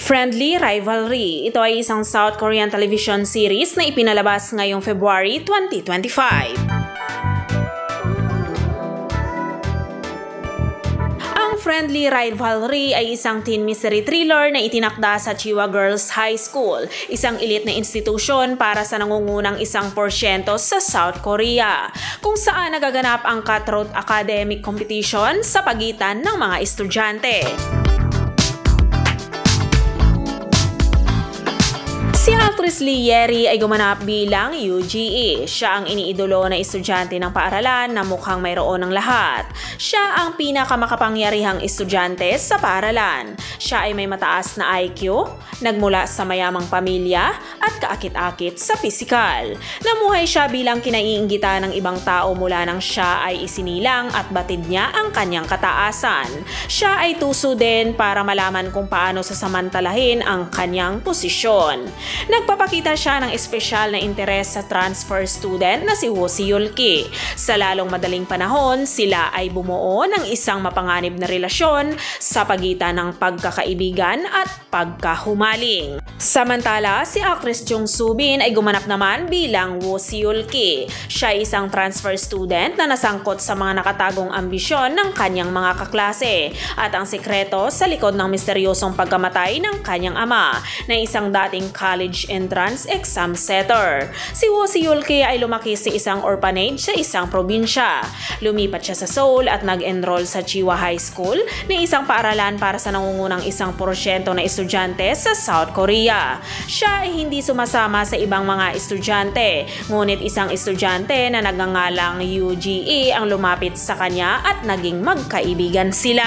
Friendly Rivalry. Ito ay isang South Korean television series na ipinalabas ngayong February 2025. Friendly Rivalry ay isang teen mystery thriller na itinakda sa Chiwa Girls High School, isang elite na institusyon para sa nangungunang 1% sa South Korea, kung saan nagaganap ang cutthroat academic competition sa pagitan ng mga estudyante. Si actress Lee Yeri ay gumanap bilang UGE. Siya ang iniidolo na estudyante ng paaralan na mukhang mayroon ng lahat. Siya ang pinakamakapangyarihang estudyante sa paaralan. Siya ay may mataas na IQ, nagmula sa mayamang pamilya, at kaakit-akit sa pisikal. Namuhay siya bilang kinaiinggita ng ibang tao mula nang siya ay isinilang at batid niya ang kanyang kataasan. Siya ay tuso din para malaman kung paano sasamantalahin ang kanyang posisyon. Nagpapakita siya ng espesyal na interes sa transfer student na si Woo Si-yul-ki. Sa lalong madaling panahon, sila ay bumuo ng isang mapanganib na relasyon sa pagitan ng pagkakaibigan at pagkahumaling. Samantala, si actress Jung Soo-bin ay gumanap naman bilang Woo Si-yul-ki. Siya ay isang transfer student na nasangkot sa mga nakatagong ambisyon ng kanyang mga kaklase at ang sekreto sa likod ng misteryosong pagkamatay ng kanyang ama na isang dating college entrance exam setter. Si Woo Si-yul-ki ay lumaki sa isang orphanage sa isang probinsya. Lumipat siya sa Seoul at nag-enroll sa Chiwa High School na isang paaralan para sa nangungunang 1% na estudyante sa South Korea. Siya ay hindi sumasama sa ibang mga estudyante, ngunit isang estudyante na nagngangalang UGE ang lumapit sa kanya at naging magkaibigan sila.